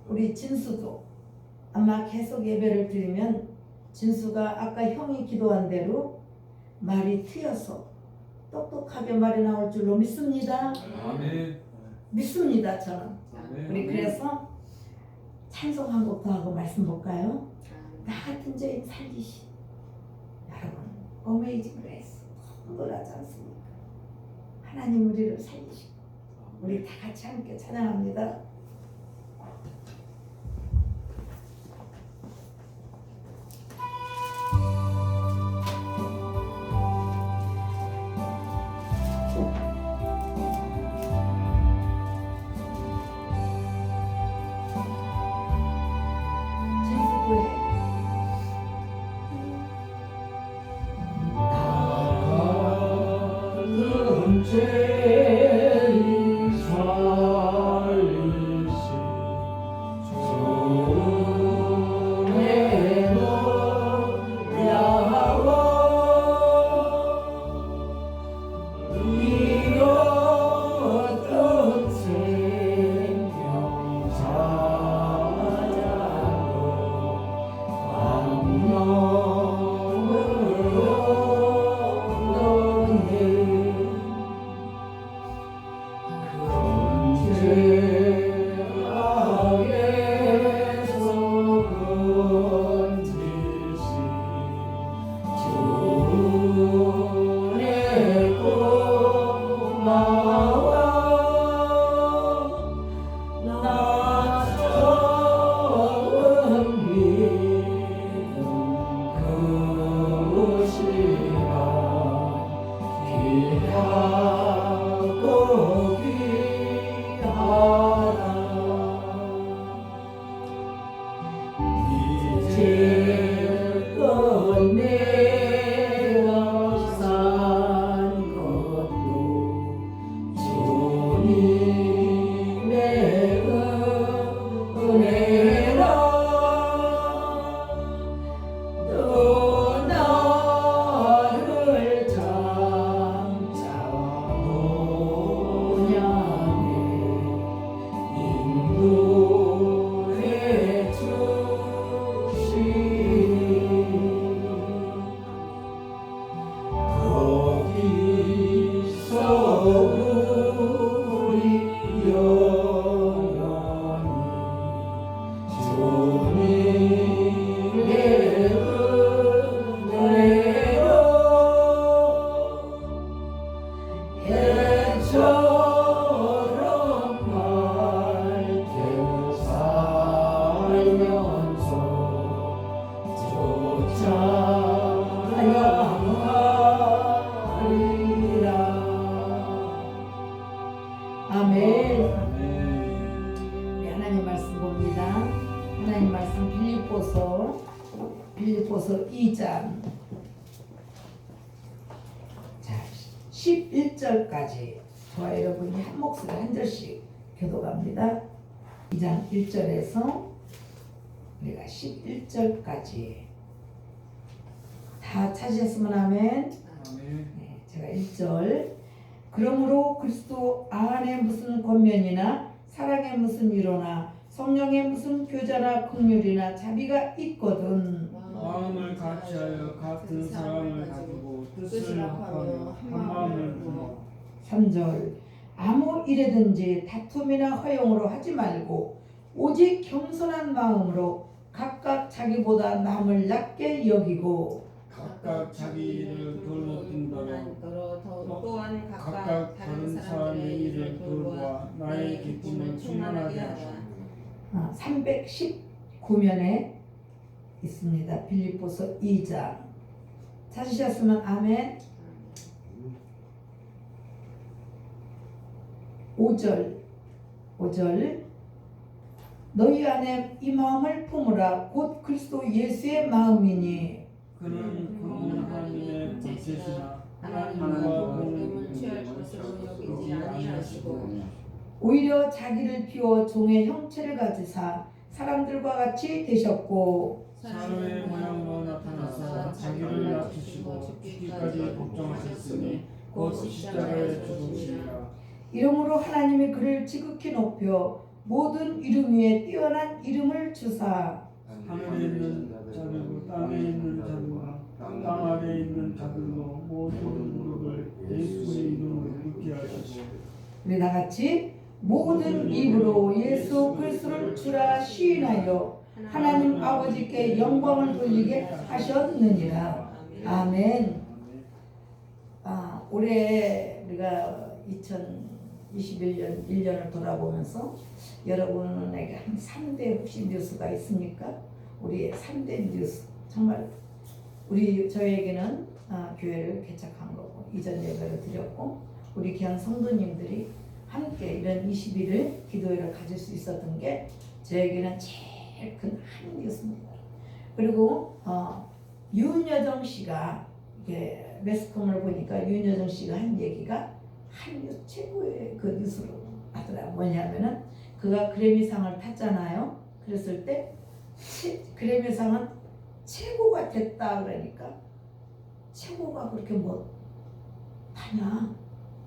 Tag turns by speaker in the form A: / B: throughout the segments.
A: 우리 진수도 아마 계속 예배를 드리면 진수가 아까 형이 기도한 대로 말이 트여서 똑똑하게 말이 나올 줄로 믿습니다.
B: 아멘.
A: 믿습니다, 저는.
B: 아멘.
A: 우리 그래서 찬송 한 곡도 하고 말씀 볼까요? 나 같은 죄인 살리시. 여러분, 어메이징 그레이스 놀라지 않습니까? 하나님 우리를 살리시고 우리 다 같이 함께 찬양합니다.
C: 죄인 살리시 주의 놀라워 잃었던 생명 찾아도 광명으로 넣네 죄악에서 건지시 주의 고마워 나 처음 믿음 그 시간 귀하고 귀하다 이제껏 내가 산 것도 주님의 은혜라 또 나를 장차 본향에 인도해 주시니 거기서 우리 영원히 주님의 은혜로 해처럼 맑게 살면서 쫓아나가리라. 아멘. 우리 하나님 말씀 봅니다. 하나님 말씀 빌립보서 2장 자 11절까지 저와 여러분이 한 목소리 한 절씩 교독합니다. 2장 1절에서 우리가 11절까지 다 찾으셨으면 아멘.
B: 아멘.
A: 네, 제가 1절 그러므로 그리스도 안에 무슨 권면이나 사랑에 무슨 위로나 성령에 무슨 교제나 긍휼이나 자비가 있거든
B: 마음을 같이하여 같은 사랑을 가지고 뜻을 합하며 한 마음을 품어
A: 3절 아무 일에든지 다툼이나 허용으로 하지 말고 오직 겸손한 마음으로 각각 자기보다 남을 낮게 여기고
B: 각각 자기 일을 돌보든더러
D: 또한
B: 각각 다른 사람의 일을 돌보아 나의 기쁨을 충만하게 하시고
A: 319면에 있습니다. 빌립보서 2장 찾으셨으면 아멘. 5절 너희 안에 이 마음을 품으라 곧 그리스도 예수의 마음이니
B: 그는 그분 하나님의 본체시나
D: 하나님과
B: 하나님과
D: 동등을 취할 것으로 여기지 아니하시고
A: 오히려 자기를 비워 종의 형체를 가지사 사람들과 같이 되셨고
B: 사람의 모양으로 나타나서 자기를 낮추시고 죽기까지 복종하셨으니 곧 십자가에 죽으시리라.
A: 이러므로 하나님이 그를 지극히 높여
C: 모든 이름 위에 뛰어난 이름을 주사
B: 하늘에 있는 자들과 땅에 있는 자들과 땅 아래에 있는 자들로 모든 무릎을 예수의 이름으로 꿇게 하시고
C: 우리 다 같이 모든 입으로 예수 그리스도를 주라 시인하여 하나님 아버지께 영광을 돌리게 하셨느니라. 아멘. 올해 우리가 2021년 1년을 돌아보면서 여러분에게 한 3대 혹시 뉴스가 있습니까? 우리의 3대 뉴스 정말 저에게는 교회를 개척한 거고 이전 예배를 드렸고 우리 귀한 성도님들이 함께 이런 21일 기도회를 가질 수 있었던 게 저에게는 제일 큰 한 뉴스입니다. 그리고 윤여정 씨가 이게 매스컴을 보니까 윤여정 씨가 한 얘기가 한류 최고의 그 뉴스로 하더라. 뭐냐면은 그가 그래미상을 탔잖아요. 그랬을 때 그래미상은 최고가 됐다 그러니까 최고가 그렇게 뭐 하냐?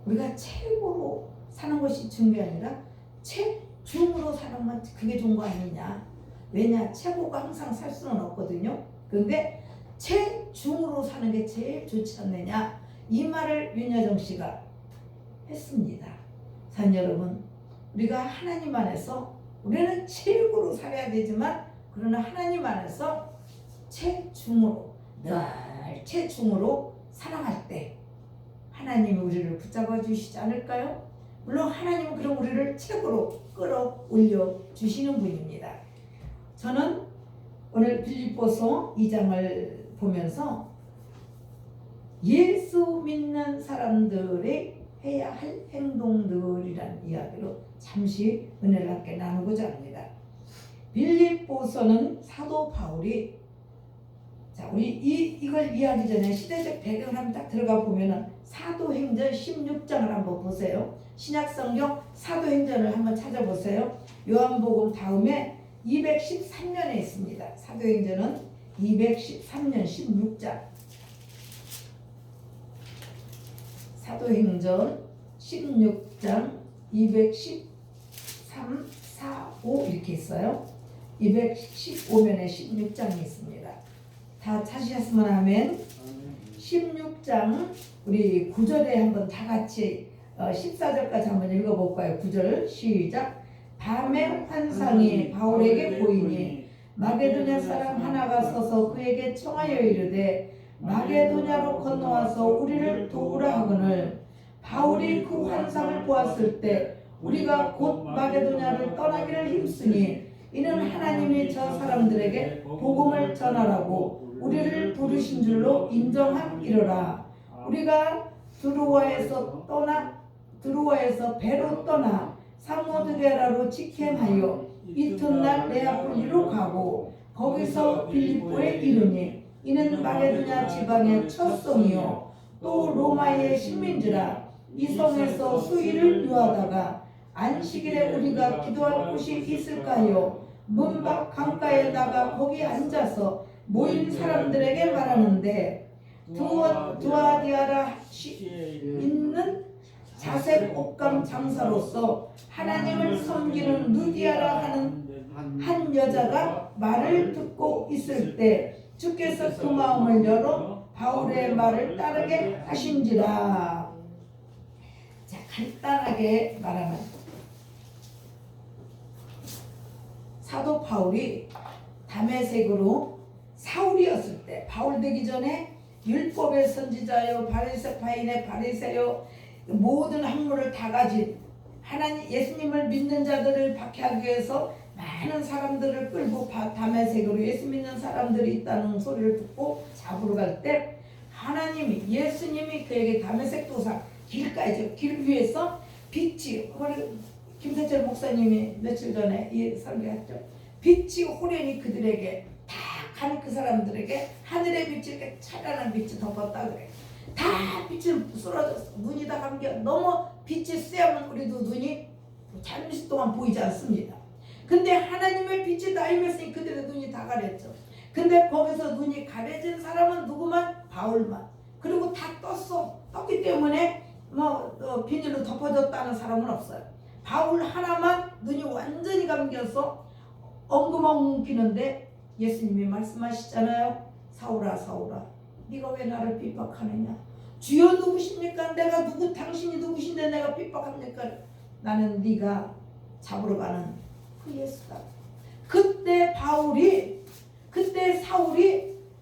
C: 우리가 최고로 사는 것이 중요한 게 아니라 최중으로 사는 건 그게 좋은 거 아니냐? 왜냐? 최고가 항상 살 수는 없거든요. 그런데 최중으로 사는 게 제일 좋지 않느냐? 이 말을 윤여정 씨가 했습니다. 산 여러분, 우리가 하나님 안에서 우리는 최고로 살아야 되지만 그러나 하나님 안에서 최중으로 늘 최중으로 살아갈 때 하나님이 우리를 붙잡아 주시지 않을까요? 물론 하나님은 그럼 우리를 최고로 끌어올려 주시는 분입니다. 저는 오늘 빌립보서 2장을 보면서 예수 믿는 사람들의 해야 할 행동들이란 이야기로 잠시 은혜를 함께 나누고자 합니다. 빌립보서는 사도 바울이 우리 이걸 이해하기 전에 시대적 배경을 한번 딱 들어가 보면은 사도행전 16장을 한번 보세요. 신약성경 사도행전을 한번 찾아보세요. 요한복음 다음에 213년에 있습니다. 사도행전은 213년 16장. 사도행전 16장 213, 4, 5 이렇게 있어요. 215면에 16장이 있습니다. 다 찾으셨으면 아멘. 16장 우리 9절에 한번 다 같이 14절까지 한번 읽어볼까요? 9절 시작. 밤에 환상이 바울에게 보이니 마게도냐 사람 하나가 서서 그에게 청하여 이르되 마게도냐로 건너와서 우리를 도우라 하거늘 바울이 그 환상을 보았을 때 우리가 곧 마게도냐를 떠나기를 힘쓰니 이는 하나님이 저 사람들에게 복음을 전하라고 우리를 부르신 줄로 인정함이로라. 우리가 드로아에서 배로 떠나 사모드게라로 직행하여 이튿날 네아폴리로 가고 거기서 빌립보에 이르니 이는 마게도냐 지방의 첫 성이요 또 로마의 식민지라. 이 성에서 수일을 유하다가 안식일에 우리가 기도할 곳이 있을까요? 문 밖 강가에 나가 거기 앉아서 모인 사람들에게 말하는데 두아디아라 있는 자색 옷감 장사로서 하나님을 섬기는 누디아라 하는 한 여자가 말을 듣고 있을 때 주께서 그 마음을 열어 바울의 말을 따르게 하신지라. 자, 간단하게 말하면 사도 바울이 다메섹으로 사울이었을 때 바울 되기 전에 율법의 선지자요 바리새파인의 바리새요 모든 학문을 다 가진 하나님 예수님을 믿는 자들을 박해하기 위해서 많은 사람들을 끌고 다메섹으로 예수 믿는 사람들이 있다는 소리를 듣고 잡으러 갈 때 하나님이 예수님이 그에게 다메섹 도상 길가에 길 위에서 빛이 김세철 목사님이 며칠 전에 이 설교했죠. 빛이 호련히 그들에게 다 간 그 사람들에게 하늘의 빛이 이렇게 찬란한 빛이 덮었다 그래. 다 빛을 쏟아졌어. 눈이 다 감겨. 너무 빛이 쎄면 우리도 눈이 잠시 동안 보이지 않습니다. 근데 하나님의 빛이 다 임했으니 그들의 눈이 다 가렸죠. 근데 거기서 눈이 가려진 사람은 누구만? 바울만. 그리고 다 떴기 때문에 비닐로 덮어졌다는 사람은 없어요. 바울 하나만 눈이 완전히 감겨서 엉금엉금 피는데 예수님이 말씀하시잖아요. 사울아 사울아 네가 왜 나를 핍박하느냐. 주여 누구십니까? 내가 누구 당신이 누구신데 내가 핍박합니까? 나는 네가 잡으러 가는 그 예수다. 그때 사울이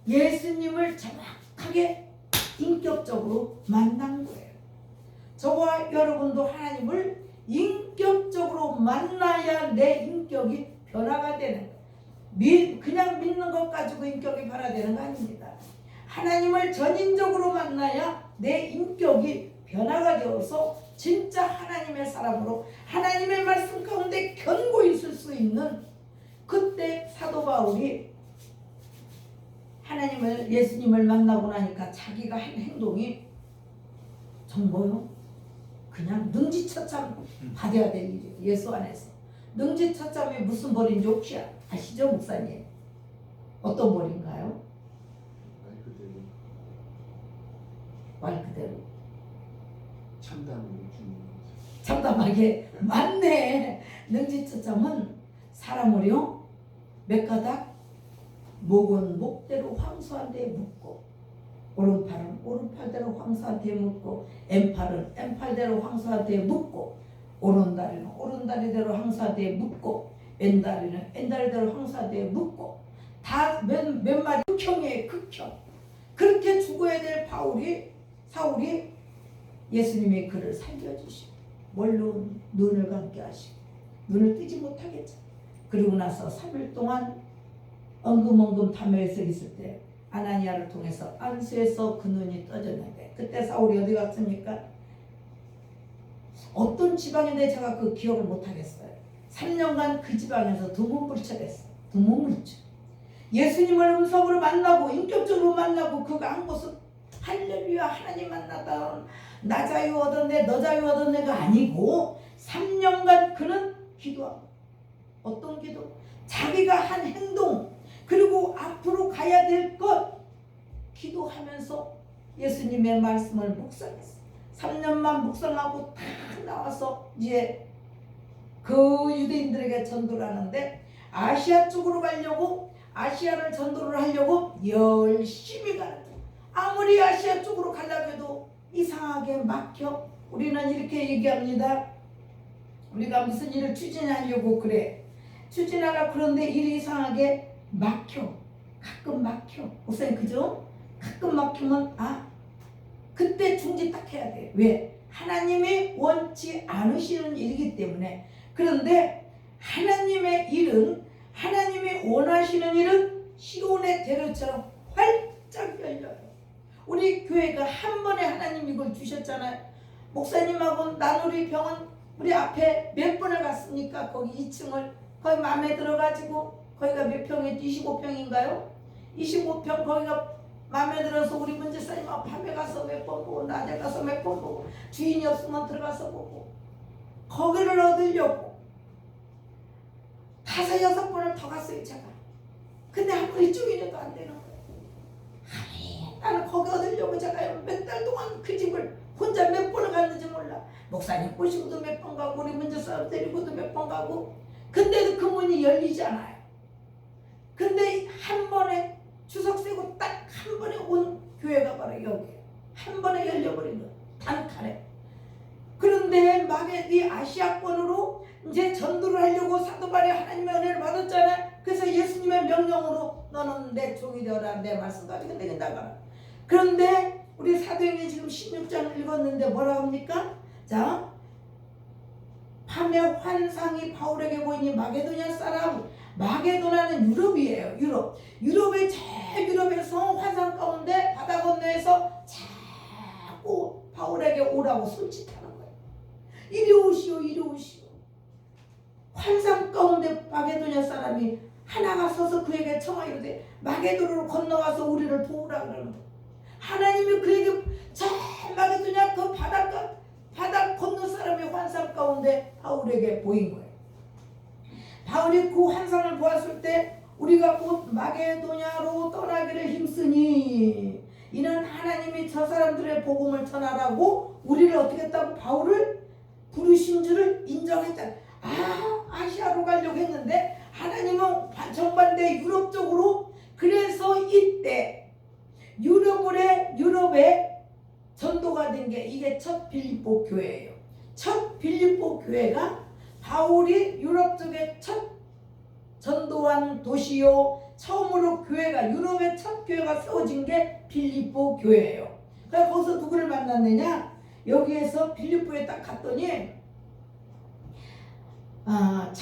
C: 예수님을 정확하게 인격적으로 만난 거예요. 저와 여러분도 하나님을 인격적으로 만나야 내 인격이 변화가 되는 거예요. 그냥 믿는 것 가지고 인격이 변화되는 거 아닙니다. 하나님을 전인적으로 만나야 내 인격이 변화가 되어서 진짜 하나님의 사람으로 하나님의 말씀 가운데 견고히 있을 수 있는, 그때 사도 바울이 예수님을 만나고 나니까 자기가 한 행동이 정보요 그냥 능지처참 받아야 될 일이에요. 예수 안에서 능지처참이 무슨 벌인지 혹시 아시죠, 목사님? 어떤 벌인가요? 말 그대로 참담하게 맞네. 능지처참은 사람을요 몇 가닥, 목은 목대로 황소한 데에 묶고, 오른팔은 오른팔대로 황소한 데에 묶고, 왼팔은 왼팔대로 황소한 데에 묶고, 오른다리는 오른다리대로 황소한 데에 묶고, 왼다리는 왼다리대로 황소한 데에 묶고, 다 몇 마디 극형이에요. 극형. 그렇게 죽어야 될 사울이 예수님의 그를 살려주시고 뭘로 눈을 감게 하시고 눈을 뜨지 못하겠죠. 그리고 나서 3일 동안 엉금엉금 담에서 있을 때 아나니아를 통해서 안수에서 그 눈이 떠졌는데, 그때 사울이 어디 갔습니까? 어떤 지방인데 제가 그 기억을 못하겠어요. 3년간 그 지방에서 두문불출했어요. 두문불출. 예수님을 음성으로 만나고 인격적으로 만나고 그가 한 것은 할렐루야 하나님 만나다 나 자유 얻었네 너 자유 얻었네가 아니고 3년간 그는 기도하고, 어떤 기도? 자기가 한 행동 그리고 앞으로 가야 될 것 기도하면서 예수님의 말씀을 묵상했어요. 3년만 묵상하고 다 나와서 이제 그 유대인들에게 전도를 하는데, 아시아 쪽으로 가려고, 아시아를 전도를 하려고 열심히 가는 거예요. 아무리 아시아 쪽으로 가려고 해도 이상하게 막혀. 우리는 이렇게 얘기합니다. 우리가 무슨 일을 추진하려고 그래. 추진하라 그런데 일이 이상하게 막혀. 가끔 막혀. 목사님 그죠? 가끔 막히면 그때 중지 딱 해야 돼. 왜? 하나님이 원치 않으시는 일이기 때문에. 그런데 하나님의 일은, 하나님이 원하시는 일은 시온의 대로처럼 활짝 열려요. 우리 교회가 한 번에 하나님 이걸 주셨잖아요. 목사님하고 나누리 병원 우리 앞에 몇 번을 갔습니까? 거기 2층을 거기 마음에 들어가지고, 거기가 몇 평에 25평인가요? 25평 거기가 마음에 들어서 우리 문제사님하고 밤에 가서 몇 번 보고 낮에 가서 몇 번 보고, 주인이 없으면 들어가서 보고, 거기를 얻으려고 5, 6번을 더 갔어요 제가. 근데 아무리 주인해도 안 되는 거예요. 나는 거기 얻으려고 제가 몇 달 동안 그 집을 혼자 몇 번을 갔는지 몰라. 목사님 꼬시고도 몇 번 가고 우리 문제사 데리고도 몇 번 가고, 근데도 그 문이 열리지 않아요. 근데 한 번에 추석 세고 딱 한 번에 온 교회가 바로 여기에요. 한 번에 열려버린 거예요. 단칼에. 그런데 마게디 아시아권으로 이제 전도를 하려고 사도 바울이 하나님의 은혜를 받았잖아요. 그래서 예수님의 명령으로 너는 내 종이 되어라, 내 말씀 가지고 내게 나가라. 그런데 우리 사도행전 지금 16장을 읽었는데 뭐라 합니까? 자, 밤에 환상이 바울에게 보이니 마게도냐 사람, 마게도나는 유럽이에요. 유럽의 유럽에서 환상 가운데 바다 건너에서 자꾸 바울에게 오라고 손짓하는 거예요. 이리 오시오, 이리 오시오. 환상 가운데 마게도냐 사람이 하나가 서서 그에게 청하이르되 마게도로 건너와서 우리를 도우라 그러는 거예요. 하나님이 그에게 저 마게도냐 그 바다 건너 사람의 환상 가운데 바울에게 보인 거예요. 바울이 그 환상을 보았을 때 우리가 곧 마게도냐로 떠나기를 힘쓰니 이는 하나님이 저 사람들의 복음을 전하라고 우리를 어떻게 했다고? 바울을 부르신 줄을 인정했다. 아시아로 가려고 했는데 하나님은 정반대 유럽 쪽으로. 그래서 이때 유럽에 전도가 된 게 이게 첫 빌립보 교회예요. 첫 빌립보 교회가 바울이 유럽 쪽에 첫 전도한 도시요. 처음으로 교회가 유럽의 첫 교회가 세워진 게 빌립보 교회예요. 그래서 거기서 누구를 만났느냐? 여기에서 빌립보에 딱 갔더니 참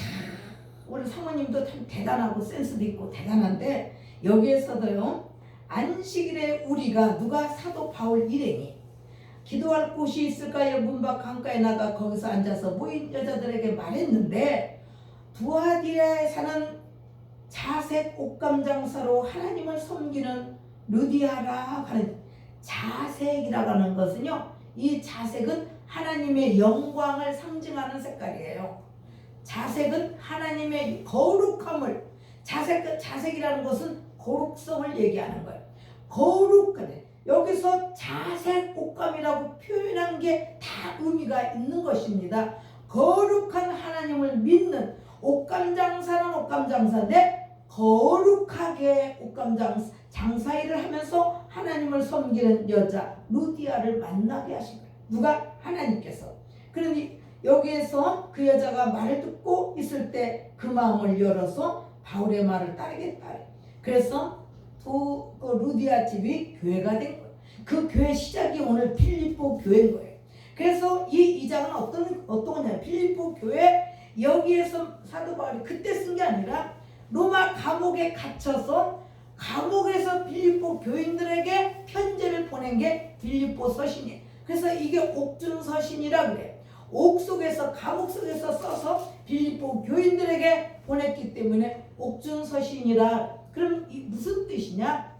C: 우리 사모님도 참 대단하고 센스도 있고 대단한데 여기에서도요. 안식일에 우리가 누가 사도 바울 일행이 기도할 곳이 있을까요? 문밖 강가에 나가 거기서 앉아서 모인 여자들에게 말했는데 두아디라에 사는 자색 옷감 장사로 하나님을 섬기는 루디아라 하는 자색이라고 하는 것은요. 이 자색은 하나님의 영광을 상징하는 색깔이에요. 자색은 하나님의 거룩함을 자색이라는 것은 거룩성을 얘기하는 거예요. 거룩하네. 여기서 자색 옷감이라고 표현한 게 다 의미가 있는 것입니다. 거룩한 하나님을 믿는 옷감 장사는 옷감 장사인데 거룩하게 옷감 장사 일을 하면서 하나님을 섬기는 여자 루디아를 만나게 하신 거예요. 누가? 하나님께서. 그러니 여기에서 그 여자가 말을 듣고 있을 때 그 마음을 열어서 바울의 말을 따르겠다. 그래서 그 루디아 집이 교회가 된 거예요. 그 교회 시작이 오늘 빌립보 교회인 거예요. 그래서 이 장은 어떤 거냐? 빌립보 교회 여기에서 사도 바울이 그때 쓴 게 아니라 로마 감옥에 갇혀서 감옥에서 빌립보 교인들에게 편지를 보낸 게 빌립보 서신이에요. 그래서 이게 옥중 서신이라 그래요. 옥 속에서 감옥 속에서 써서 빌립보 교인들에게 보냈기 때문에 옥중 서신이라. 그럼 이 무슨 뜻이냐?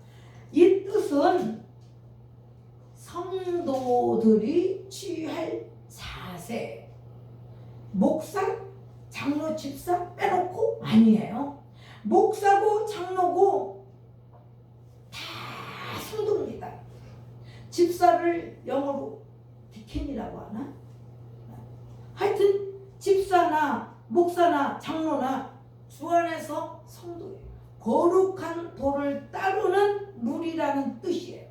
C: 이 뜻은 성도들이 취할 자세. 목사, 장로, 집사 빼놓고 아니에요. 목사고 장로고 다 성도입니다. 집사를 영어로 디켄이라고 하나? 하여튼 집사나 목사나 장로나 주 안에서 성도예요. 거룩한 도를 따르는 무리라는 뜻이에요.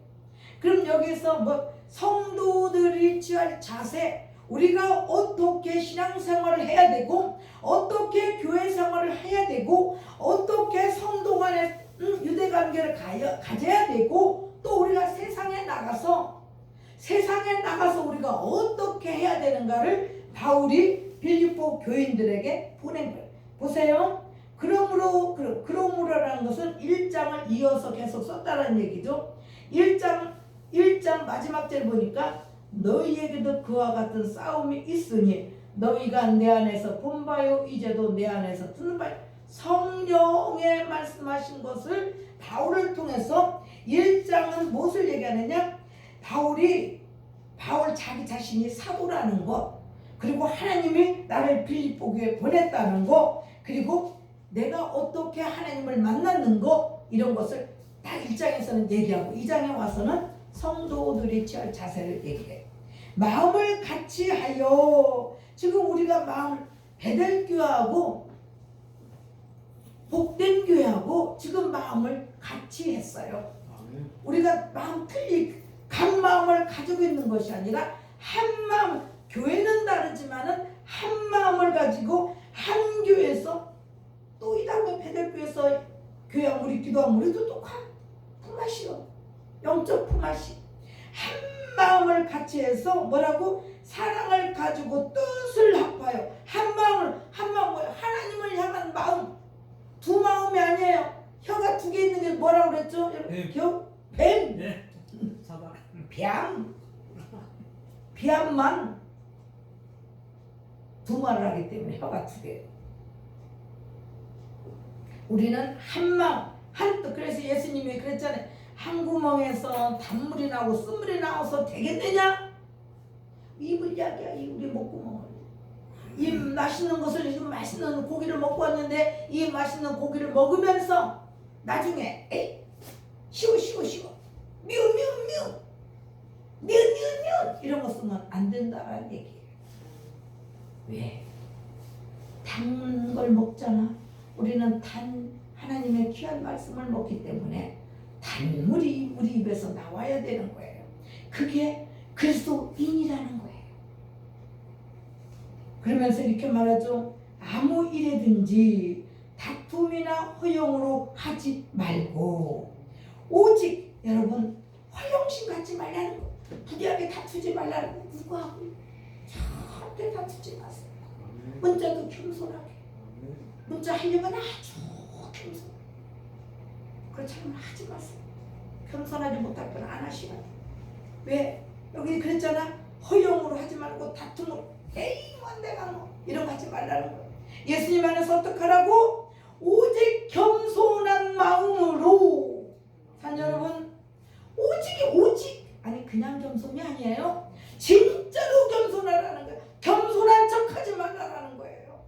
C: 그럼 여기서 성도들이 취할 자세, 우리가 어떻게 신앙생활을 해야 되고 어떻게 교회생활을 해야 되고 어떻게 성도 간의 유대관계를 가져야 되고 또 우리가 세상에 나가서 우리가 어떻게 해야 되는가를 바울이 빌립보 교인들에게 보낸 거예요. 보세요. 그러므로라는 것은 1장을 이어서 계속 썼다는 얘기죠. 1장 마지막 절 보니까 너희에게도 그와 같은 싸움이 있으니 너희가 내 안에서 본 바요 이제도 내 안에서 듣는 바요. 성령의 말씀하신 것을 바울을 통해서 1장은 무엇을 얘기하느냐? 바울 자기 자신이 사도라는 것, 그리고 하나님이 나를 빌립보 교회에 보냈다는 것, 그리고 내가 어떻게 하나님을 만났는 것, 이런 것을 다 1장에서는 얘기하고 2장에 와서는 성도들이 취할 자세를 얘기해요. 마음을 같이 하여. 지금 우리가 마음 베델교회하고 복된 교회하고 지금 마음을 같이 했어요. 우리가 마음 각 마음을 가지고 있는 것이 아니라 한 마음, 교회는 다르지만은 한 마음을 가지고 한 교회에서 또 이 다음에 베델교회에서 교회와 우리 기도하면 우리도 똑같아. 품앗이요. 영적 품앗이. 한 마음을 같이 해서 뭐라고? 사랑을 가지고 뜻을 합하여. 한 마음 뭐예요? 하나님을 향한 마음. 두 마음이 아니에요. 혀가 두 개 있는 게 뭐라고 그랬죠? 뱀.
B: 네. 사바.
C: 비암만 두 말을 하기 때문에 혀가 두 개. 우리는 한 마음, 한 뜻. 그래서 예수님이 그랬잖아요. 한 구멍에서 단물이 나오고 쓴물이 나와서 되겠느냐? 입을 이야기야. 이 우리 목구멍을. 이 맛있는 것을, 지금 맛있는 고기를 먹고 왔는데 이 맛있는 고기를 먹으면서 나중에 쉬워 미운 이런 거 쓰면 안 된다라는 얘기예요. 왜? 단 걸 먹잖아. 우리는 하나님의 귀한 말씀을 먹기 때문에 단물이 우리 입에서 나와야 되는 거예요. 그게 그리스도인이라는 거예요. 그러면서 이렇게 말하죠. 아무 일에든지 다툼이나 허용으로 하지 말고 오직 여러분 허영심 갖지 말라는 거. 부귀하게 다투지 말라는 거. 누구하고 절대 다투지 마세요. 문자도 겸손하게. 문자 하려면 아주 겸손. 그렇지 않으면 하지 마세요. 겸손하지 못할 건 안 하시라. 왜? 여기 그랬잖아. 허용으로 하지 말고 다툼으로. 에이 뭐 내가 뭐 이런 거 하지 말라는 거예요. 예수님 안에서 어떡하라고? 오직 겸손한 마음으로. 산 여러분, 오직 아니 그냥 겸손이 아니에요. 진짜로 겸손하라는 거예요. 겸손한 척하지 말라는 거예요.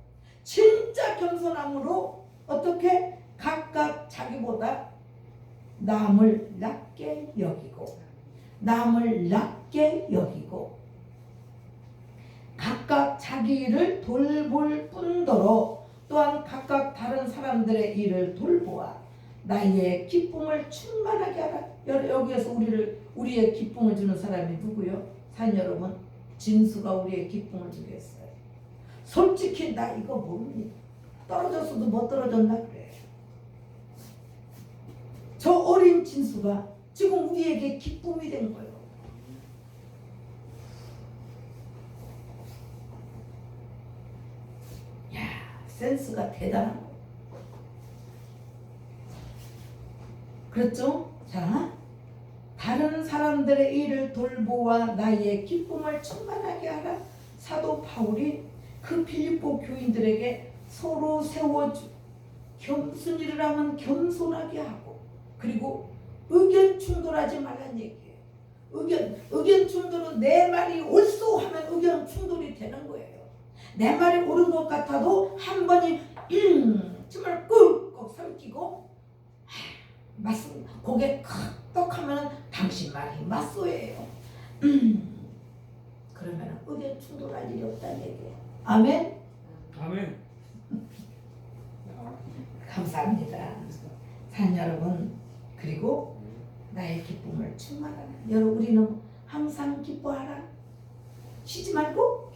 C: 진짜 겸손함으로 어떻게 각각 자기보다 남을 낮게 여기고 각각 자기 일을 돌볼 뿐더러 또한 각각 다른 사람들의 일을 돌보아 나의 기쁨을 충만하게 하라. 여기에서 우리의 기쁨을 주는 사람이 누구요? 산 여러분, 진수가 우리의 기쁨을 주겠어요. 솔직히 나 이거 뭡니까? 떨어졌어도 못 떨어졌나 그래. 저 어린 진수가 지금 우리에게 기쁨이 된 거예요. 야, 센스가 대단한 거예요. 그렇죠? 자, 다른 사람들의 일을 돌보아 나의 기쁨을 충만하게 하라. 사도 바울이 그 필립보 교인들에게 서로 세워주 무슨 일을 하면 겸손하게 하고 그리고 의견 충돌하지 말란 얘기예요. 의견 충돌은 내 말이 옳소 하면 의견 충돌이 되는 거예요. 내 말이 옳은 것 같아도 한 번이 정말 꾹꾹 삼키고 맞습니다. 고개 크떡 하면 당신 말이 맞소예요. 그러면 의견 충돌할 일이 없다는 얘기예요. 아멘.
B: 아멘.
C: 감사합니다. 산 여러분, 그리고 나의 기쁨을 충만하라. 여러분, 우리는 항상 기뻐하라. 쉬지 말고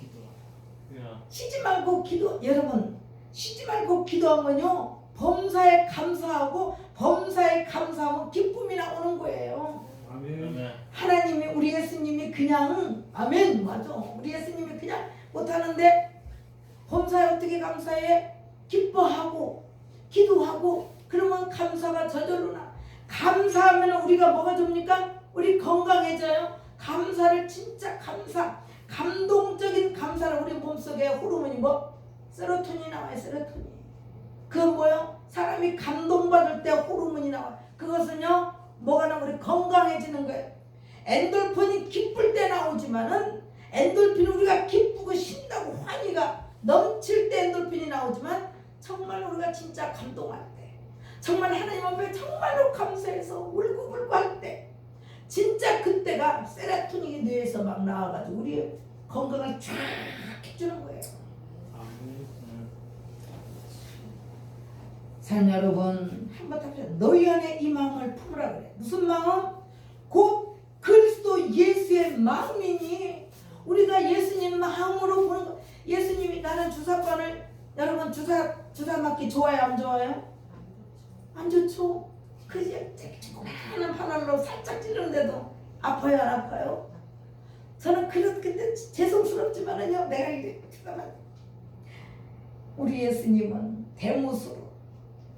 C: 여러분, 쉬지 말고 기도하면요 범사에 감사하고 범사에 감사하면 기쁨이 나오는 거예요.
B: 아멘.
C: 하나님이 우리 예수님이 그냥 아멘 맞아. 우리 예수님이 그냥 못하는데 범사에 어떻게 감사해? 기뻐하고 기도하고 그러면 감사가 저절로 나. 감사하면 우리가 뭐가 됩니까? 우리 건강해져요. 감사를 진짜 감동적인 감사를 우리 몸속에 호르몬이 뭐? 세로토닌이 나와요. 세로토닌. 그건 뭐요? 사람이 감동받을 때 호르몬이 나와요. 그것은요 뭐가 나면 우리 건강해지는 거예요. 엔돌핀이 기쁠 때 나오지만은 엔돌핀은 우리가 기쁘고 신나고 환희가 넘칠 때 엔돌핀이 나오지만 정말 우리가 진짜 감동할 때 정말 하나님 앞에 정말로 감사해서 울고불고 할 때 진짜 그때가 세로토닌이 뇌에서 막 나와가지고 우리 건강을 쫙 해주는 거예요. 산 여러분 한번 답시다. 너희 안에 이 마음을 품으라 그래. 무슨 마음? 곧 그리스도 예수의 마음이니 우리가 예수님 마음으로 보는 거. 예수님이 나는 주사바늘 여러분 주사 맞기 좋아요 안 좋아요? 안 좋죠. 그지? 조그마한 바늘로 살짝 찌르는데도 아파요 안 아파요? 저는 근데 죄송스럽지만은요 내가 이제 잠깐만 우리 예수님은 대못으로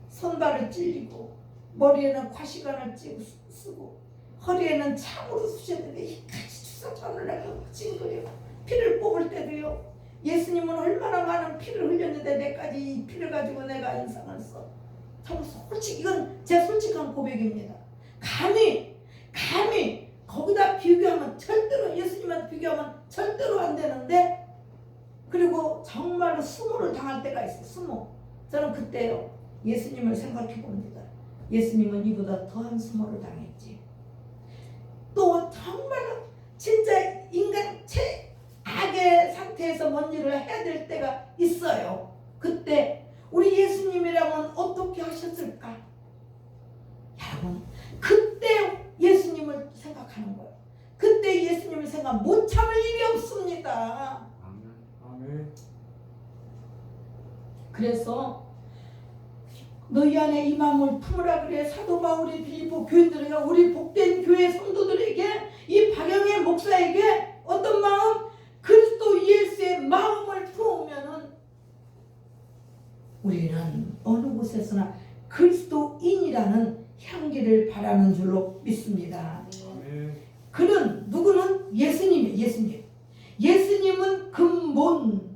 C: 손발을 찔리고 머리에는 과시관을 쓰고 허리에는 참으로 쑤셨는데 이까지 주사바늘 내가 찡그려 피를 뽑을 때도요 예수님은 얼마나 많은 피를 흘렸는데 내까지 피를 가지고 내가 인상을 써. 참 솔직히 이건 제 솔직한 고백입니다. 감히 거기다 비교하면 절대로 예수님한테 비교하면 절대로 안 되는데 그리고 정말로 수모를 당할 때가 있어요. 수모. 저는 그때요 예수님을 생각해 봅니다. 예수님은 이보다 더한 수모를 당했지. 또 정말로 진짜 인간 최악의 상태 상태에서 뭔 일을 해야 될 때가 있어요. 그때 우리 예수님이라면 어떻게 하셨을까? 여러분, 그때 예수님을 생각하는 거예요. 그때 예수님을 생각 못 참을 일이 없습니다.
B: 아멘.
C: 그래서 너희 안에 이 마음을 품으라 그래. 사도 바울이 빌립보 교인들에게, 우리 복된 교회 성도들에게, 이 박영애 목사에게 어떤 마음? 그리스도 예수의 마음을 품으면은 우리는 어느 곳에서나 그리스도인이라는 향기를 바라는 줄로 믿습니다.
B: 아멘.
C: 그는 누구는 예수님이에요. 예수님은 근본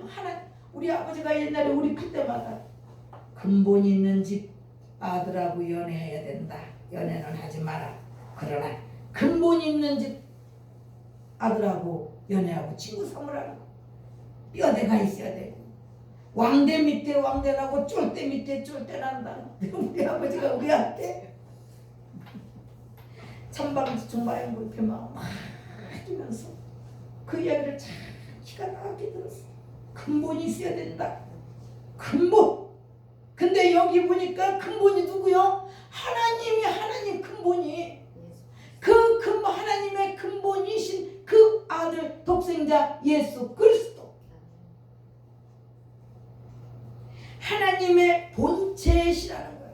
C: 하나. 우리 아버지가 옛날에 우리 클 때마다 근본 있는 집 아들하고 연애해야 된다. 연애는 하지 마라. 그러나 근본 있는 집 아들하고 연애하고 친구 삼으라고. 뼈대가 있어야 되고, 왕대 밑에 왕대 나고 쫄대 밑에 쫄대 난다. 우리 아버지가 우리한테 천방지 중마연 이렇게 막 해주면서 그 이야기를 참 기가 막히게 들었어. 근본이 있어야 된다. 근본. 근데 여기 보니까 근본이 누구요? 하나님 근본이. 그 근본, 하나님의 근본이신 그 아들 독생자 예수 그리스도. 하나님의 본체시라는 거예요.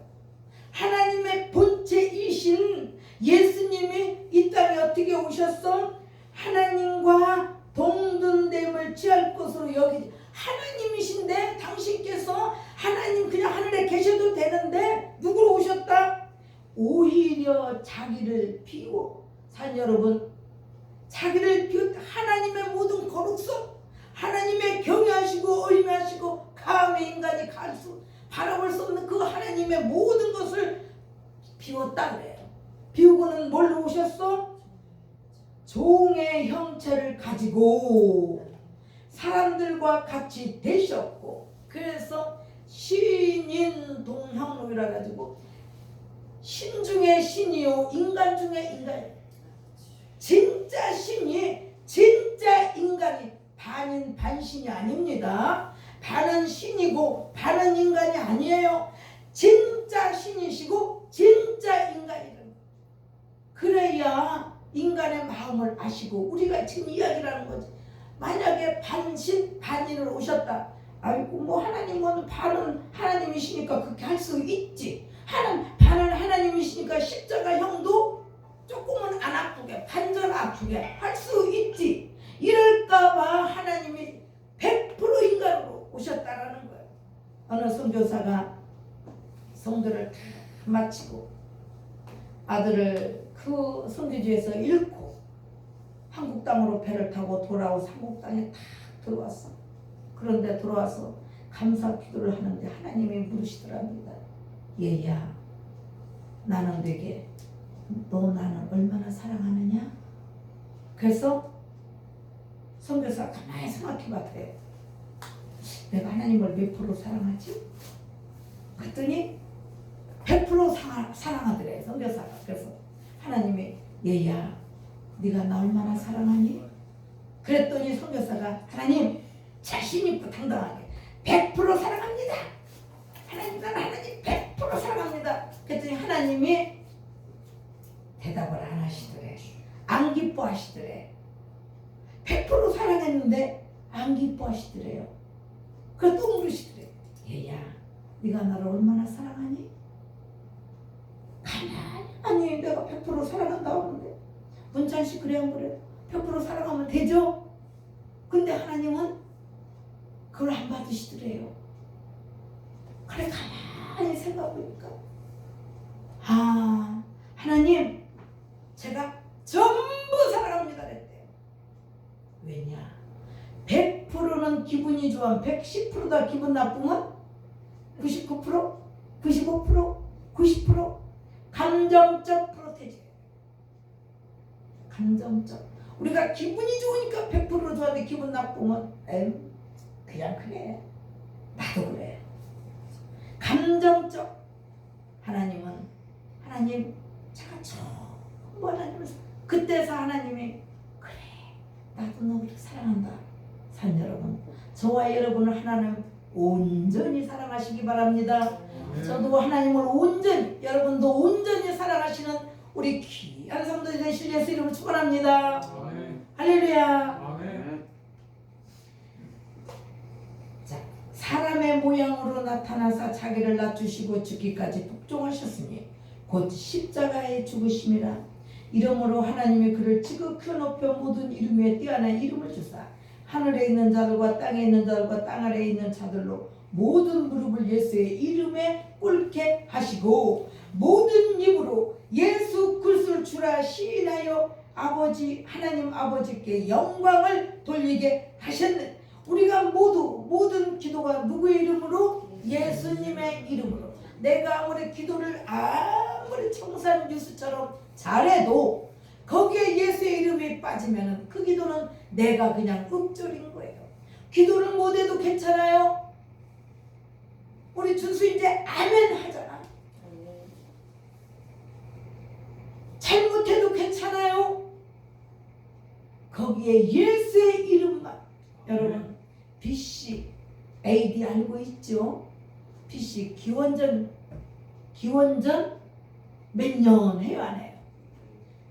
C: 하나님의 본체이신 예수님이 이 땅에 어떻게 오셨어? 하나님과 동등됨을 취할 것으로 여기지. 하나님이신데 당신께서 하나님 그냥 하늘에 계셔도 되는데 누구로 오셨다? 오히려 자기를 비워. 산 여러분, 자기를 비워. 하나님의 모든 거룩성, 하나님의 경외하시고 의미하시고 감히 인간이 바라볼 수 없는 그 하나님의 모든 것을 비웠다 그래요. 비우고는 뭘로 오셨어? 종의 형체를 가지고 사람들과 같이 되셨고, 그래서 신인 동형록이라 가지고 신 중에 신이요 인간 중에 인간이에요. 진짜 신이 진짜 인간이 반인 반신이 아닙니다. 반은 신이고 반은 인간이 아니에요. 진짜 신이시고 진짜 인간이다. 그래야 인간의 마음을 아시고, 우리가 지금 이야기를 하는 거지. 만약에 반신 반인으로 오셨다. 아이고 뭐 하나님은 반은 하나님이시니까 그렇게 할 수 있지. 반은 하나님이시니까 십자가형도 조금은 안 아프게, 반절 아프게 할 수 있지. 이럴까봐 하나님이 100% 인간으로 오셨다라는 거예요. 어느 선교사가 성도를 다 마치고 아들을 그 선교지에서 잃고 한국 땅으로 배를 타고 돌아오고 한국 땅에 딱 들어왔어. 그런데 들어와서 감사 기도를 하는데 하나님이 물으시더랍니다. 얘야, 나는 되게 너 나는 얼마나 사랑하느냐? 그래서 선교사가 가만히 생각해봤대. 내가 하나님을 몇 프로 사랑하지? 그랬더니 100% 사랑하더래 선교사가. 그래서 하나님이 얘야, 네가 나 얼마나 사랑하니? 그랬더니 선교사가 하나님 자신 있고 당당하게 100% 사랑합니다. 하나님, 나는 하나님 100% 사랑합니다. 그랬더니 하나님이 대답을 안 하시더래. 안 기뻐하시더래. 100% 사랑했는데 안 기뻐하시더래요. 그래서 또 물으시더래. 얘야, 네가 나를 얼마나 사랑하니? 가만히, 아니 내가 100% 사랑한다고 하는데 문찬씨 그래 안 그래? 100% 사랑하면 되죠? 근데 하나님은 그걸 안 받으시더래요. 그래 가만히 생각해보니까 하나님 제가 전부 사랑합니다 그랬대요. 왜냐? 100%는 기분이 좋으면 110%다 기분 나쁘면 99%, 95%, 90% 감정적 프로테지. 감정적. 우리가 기분이 좋으니까 100% 좋아하는데 기분 나쁘면 그냥 그래. 나도 그래. 감정적. 하나님 제가 전부 하나님을 그때서 하나님이 그래 나도 너를 사랑한다. 저와 여러분을 하나님 온전히 사랑하시기 바랍니다. 저도 하나님을 온전히, 여러분도 온전히 사랑하시는 우리 귀한 성도들 되실 예수 이름을 축원합니다. 할렐루야. 자, 사람의 모양으로 나타나사 자기를 낮추시고 죽기까지 복종하셨으니 곧 십자가에 죽으심이라. 이러므로 하나님이 그를 지극히 높여 모든 이름 위에 뛰어난 이름을 주사 하늘에 있는 자들과 땅에 있는 자들과 땅 아래에 있는 자들로 모든 무릎을 예수의 이름에 꿇게 하시고 모든 입으로 예수 그리스도를 주라 시인하여 아버지 하나님 아버지께 영광을 돌리게 하셨는. 우리가 모든 기도가 누구의 이름으로? 예수님의 이름으로. 내가 아무리 기도를 아무리 청산 뉴스처럼 잘해도 거기에 예수의 이름이 빠지면 그 기도는 내가 그냥 읊조린 거예요. 기도를 못해도 괜찮아요. 우리 준수 이제 아멘 하잖아. 잘못해도 괜찮아요. 거기에 예수의 이름만. 여러분 BC AD 알고 있죠? BC 기원전 몇 년 해요 안 해요?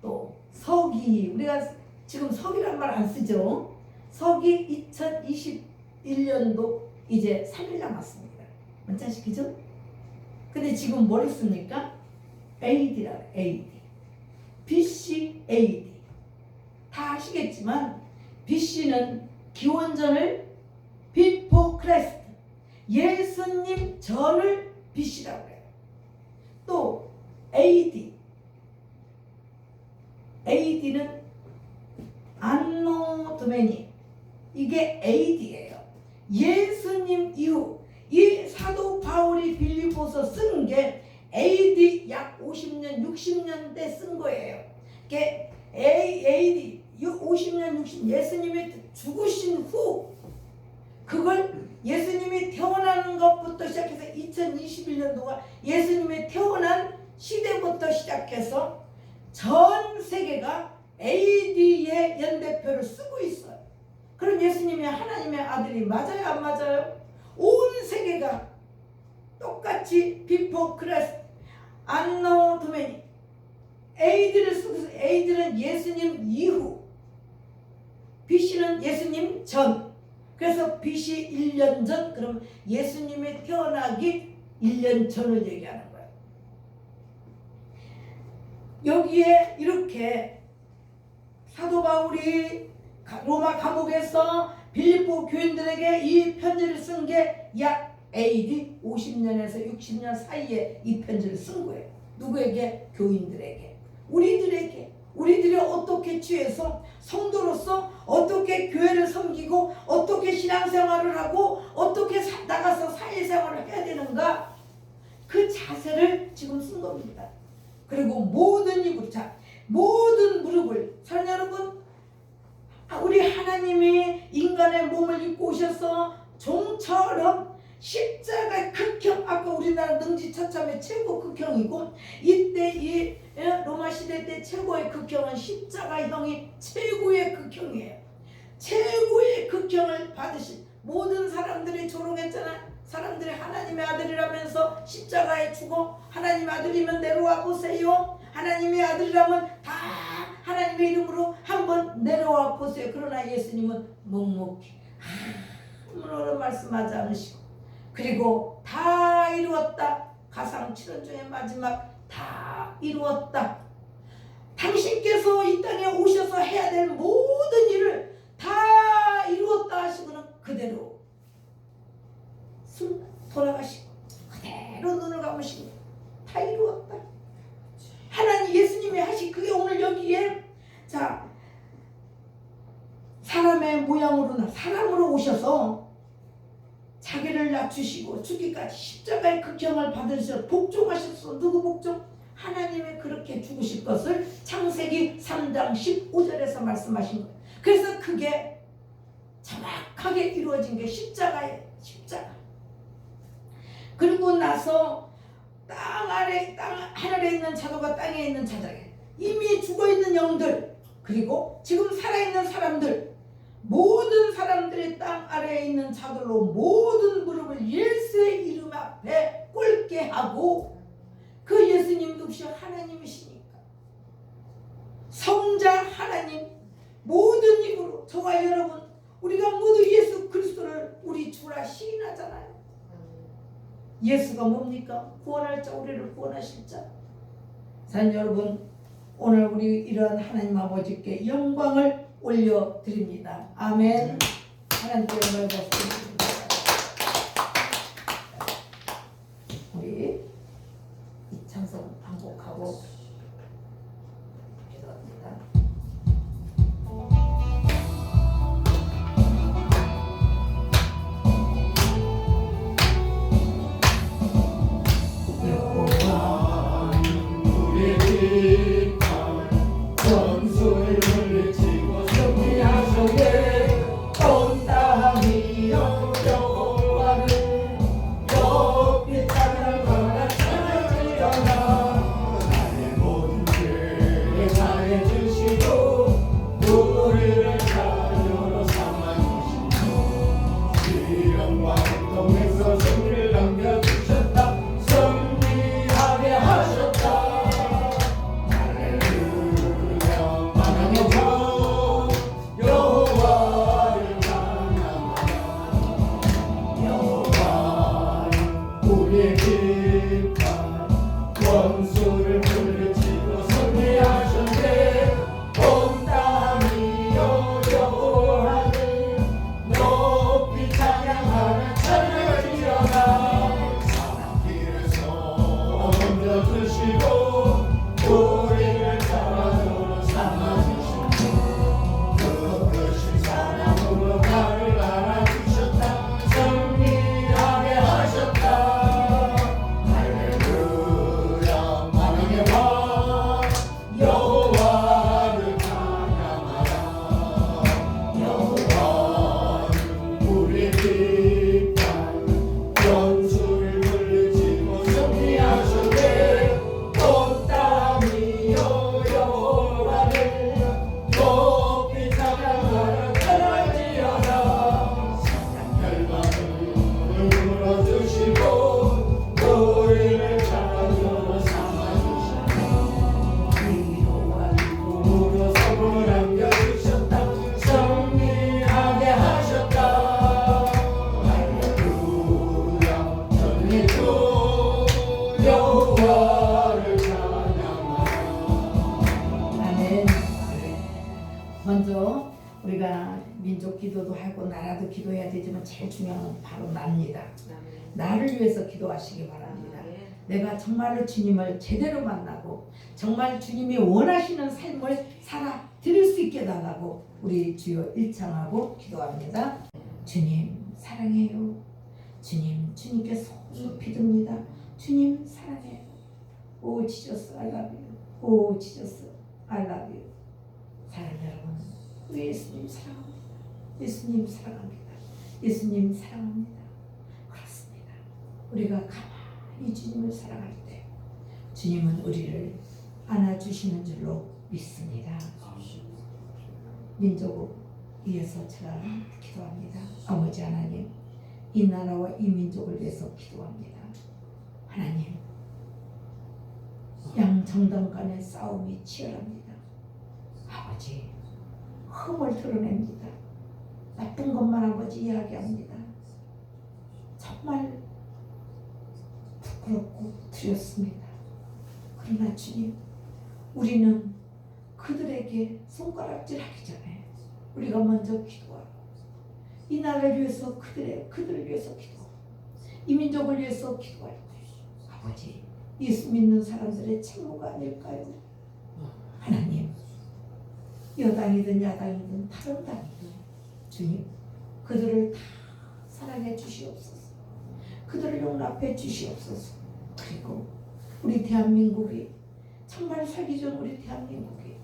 C: 또 서기, 우리가 지금 서기란 말 안 쓰죠? 서기 2021년도 이제 3일 남았습니다. 문자시키죠? 근데 지금 뭘 씁니까? AD라 AD. BC AD. 다 아시겠지만 BC는 기원전을 Before Christ, 예수님 전을 BC라고 해요. 또 AD는 안노 도메니, 이게 AD예요. 예수님 이후 이 사도 바울이 빌립보서 쓴 게 AD 약 50년 60년대 쓴 거예요. 이게 AD 50년 60년 예수님이 죽으신 후 그걸 예수님이 태어나는 것부터 시작해서 2021년도가 예수님이 태어난 시대부터 시작해서 전 세계가 AD의 연대표를 쓰고 있어요. 그럼 예수님이 하나님의 아들이 맞아요 안 맞아요? 온 세계가 똑같이 Before Christ, 안노 도메니 AD를 쓰고 AD는 예수님 이후, BC는 예수님 전. 그래서 BC 1년 전, 그럼 예수님이 태어나기 1년 전을 얘기하는 거예요. 여기에 이렇게 사도 바울이 로마 감옥에서 빌립보 교인들에게 이 편지를 쓴 게 약 AD 50년에서 60년 사이에 이 편지를 쓴 거예요. 누구에게? 교인들에게. 우리들이 어떻게 취해서 성도로서 어떻게 교회를 섬기고 어떻게 신앙생활을 하고 어떻게 나가서 사회생활을 해야 되는가, 그 자세를 지금 쓴 겁니다. 그리고 모든 입으로, 모든 무릎을, 사랑하는 여러분, 우리 하나님이 인간의 몸을 입고 오셔서 종처럼 십자가의 극형, 아까 우리나라 능지처참의 최고 극형이고, 이때 이 로마 시대 때 최고의 극형은 십자가형이 최고의 극형이에요. 최고의 극형을 받으신 모든 사람들이 조롱했잖아. 사람들이 하나님의 아들이라면서 십자가에 죽어 하나님의 아들이면 내려와 보세요. 하나님의 아들이라면 다 하나님의 이름으로 한번 내려와 보세요. 그러나 예수님은 묵묵히 아무런 말씀하지 않으시고, 그리고 다 이루었다. 가상 7원 마지막 다 이루었다. 당신께서 이 땅에 오셔서 해야 될 모든 일을 다 이루었다 하시고는 그대로 돌아가시고 그대로 눈을 감으시고 다 이루었다. 하나님 예수님이 하신 그게 오늘 여기에, 자, 사람의 모양으로나 사람으로 오셔서 자기를 낮추시고 죽기까지 십자가의 극형을 받으셔서 복종하셨어. 누구 복종? 하나님이 그렇게 죽으실 것을 창세기 3장 15절에서 말씀하신 거예요. 그래서 그게 정확하게 이루어진 게 십자가예요. 십자가. 그리고 나서 하늘에 있는 자들과 땅에 있는 자들, 이미 죽어있는 영들, 그리고 지금 살아있는 사람들, 모든 사람들의 땅 아래에 있는 자들로 모든 무릎을 예수의 이름 앞에 꿇게 하고, 그 예수님도 혹시 하나님이시니까 성자 하나님 모든 입으로 저와 여러분 우리가 모두 예수 그리스도를 우리 주라 시인하잖아요. 예수가 뭡니까? 구원할 자, 우리를 구원하실 자. 사랑하는 여러분, 오늘 우리 이러한 하나님 아버지께 영광을 올려드립니다. 아멘. 하나님께 영광을 받습니다. 우리 이 찬송 반복하고 기도합니다. 먼저 우리가 민족 기도도 하고 나라도 기도해야 되지만 제일 중요한 건 바로 나입니다. 나를 위해서 기도하시기 바랍니다. 내가 정말로 주님을 제대로 만나고 정말 주님이 원하시는 삶을 살아 드릴 수 있게 달라고 우리 주여 일창하고 기도합니다. 주님 사랑해요. 주님, 주님께 손 높이 듭니다. 주님 사랑해요. 오 지저스 I love you. 오 지저스 I love you. 사랑하는 여러분, 우리 예수님 사랑합니다. 예수님 사랑합니다. 예수님 사랑합니다. 그렇습니다. 우리가 가만히 주님을 사랑할 때 주님은 우리를 안아주시는 줄로 믿습니다. 민족을 위해서 제가 기도합니다. 아버지 하나님, 이 나라와 이 민족을 위해서 기도합니다. 하나님, 양정당 간의 싸움이 치열합니다. 아버지, 흠을 드러냅니다. 나쁜 것만 아버지 이야기합니다. 정말 부끄럽고 두렵습니다. 그러나 주님, 우리는 그들에게 손가락질하기 전에 우리가 먼저 기도하고 이 나라를 위해서 그들을 위해서 기도하고 이 민족을 위해서 기도할 때 아버지, 예수 믿는 사람들의 책무가 아닐까요? 하나님, 여당이든 야당이든 다른 당이든 주님, 그들을 다 사랑해 주시옵소서. 그들을 용납해 주시옵소서. 그리고 우리 대한민국이 정말 살기 전 우리 대한민국이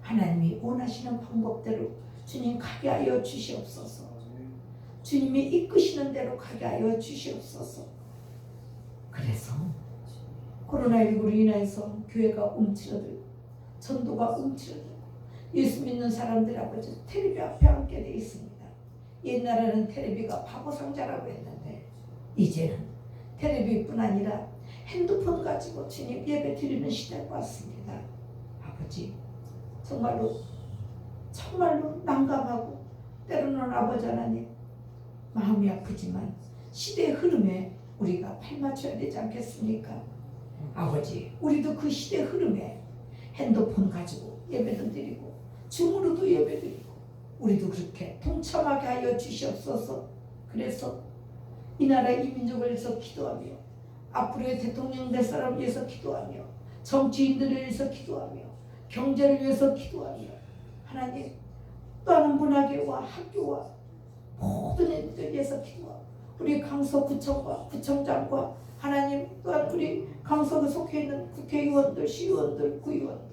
C: 하나님이 원하시는 방법대로 주님 가게 하여 주시옵소서. 주님이 이끄시는 대로 가게 하여 주시옵소서. 그래서 코로나19로 인해서 교회가 움츠러들고 전도가 움츠러들고 예수 믿는 사람들 아버지 텔레비 앞에 앉게 돼 있습니다. 옛날에는 텔레비가 바보 상자라고 했는데 이제는 텔레비뿐 아니라 핸드폰 가지고 주님 예배 드리는 시대가 왔습니다. 아버지 정말로 난감하고 때로는 아버지 하나님 마음이 아프지만 시대의 흐름에 우리가 발맞춰야 되지 않겠습니까? 아버지 우리도 그 시대의 흐름에 핸드폰 가지고 예배도 드리고 줌으로도 예배 드리고 우리도 그렇게 동참하게 하여 주시옵소서. 그래서 이 나라 이 민족을 위해서 기도하며 앞으로의 대통령 될 사람을 위해서 기도하며 정치인들을 위해서 기도하며 경제를 위해서 기도하며 하나님 또한 문화계와 학교와 모든 일들을 위해서 기도하고 우리 강서구청과 구청장과 하나님 또한 우리 강서구 속해 있는 국회의원들, 시의원들, 구의원들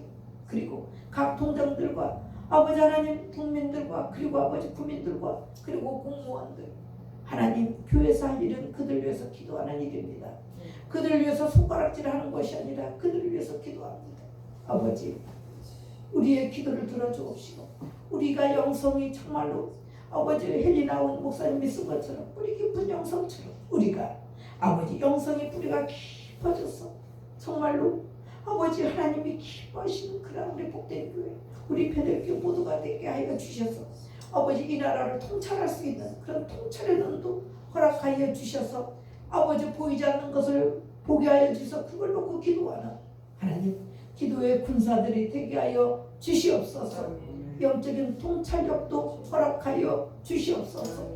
C: 그리고 각 동장들과 아버지 하나님 국민들과 그리고 아버지 국민들과 그리고 공무원들 하나님 교회에서 할 일은 그들 위해서 기도하는 일입니다. 그들을 위해서 손가락질하는 것이 아니라 그들을 위해서 기도합니다. 아버지 우리의 기도를 들어주옵시고 우리가 영성이 정말로 아버지 헬리나온 목사님이 쓴 것처럼 뿌리 깊은 영성처럼 우리가 아버지 영성의 뿌리가 깊어져서 정말로 아버지 하나님이 기뻐하시는 그런 우리 복된 교회 우리 배들교 모두가 되게 하여 주셔서 아버지 이 나라를 통찰할 수 있는 그런 통찰의 눈도 허락하여 주셔서 아버지 보이지 않는 것을 보게 하여 주셔서 그걸 놓고 기도하는 하나님 기도의 군사들이 되게 하여 주시옵소서. 영적인 통찰력도 허락하여 주시옵소서.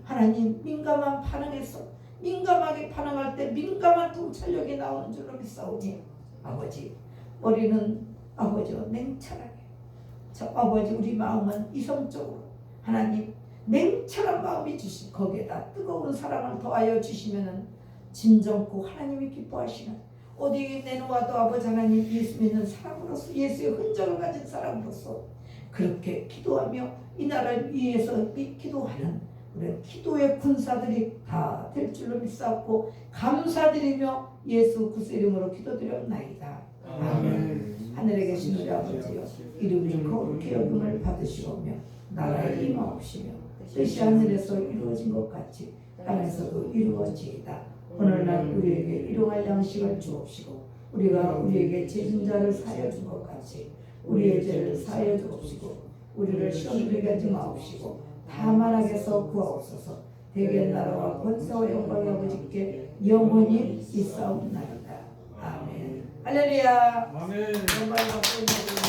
C: 하나님 민감한 반응에서 민감하게 반응할 때 민감한 통찰력이 나오는 줄로 믿사오니 아버지 머리는 아버지와 냉철하게 저 아버지 우리 마음은 이성적으로 하나님 냉철한 마음이 주신 거기에다 뜨거운 사랑을 더하여 주시면은 진정코 하나님이 기뻐하시는 어디에 내놓아도 아버지 하나님 예수 믿는 사람으로서 예수의 흔적을 가진 사람으로서 그렇게 기도하며 이 나라를 위해서 기도하는 우리 기도의 군사들이 다 될 줄로 믿사옵고 감사드리며 예수 그리스도 이름으로 기도드렸나이다. 아멘. 하늘에 계신 우리 아버지여 이름이 거룩히 여김을 받으시오며 나라의 임하옵시며 뜻이 하늘에서 이루어진 것 같이 땅에서도 이루어지이다. 오늘날 우리에게 일용할 양식을 주옵시고 우리가 우리에게 죄진 자를 사하여 준 것 같이 우리의 죄를 사하여 주옵시고 우리를 시험에 들게 하지 마옵시고 다만 악에서 구하옵소서. 대개 나라와 권세와 영광이 아버지께 영원히 있사옵나이다. 아멘. 할렐루야.
B: 아멘.
C: 영광이 받고 있는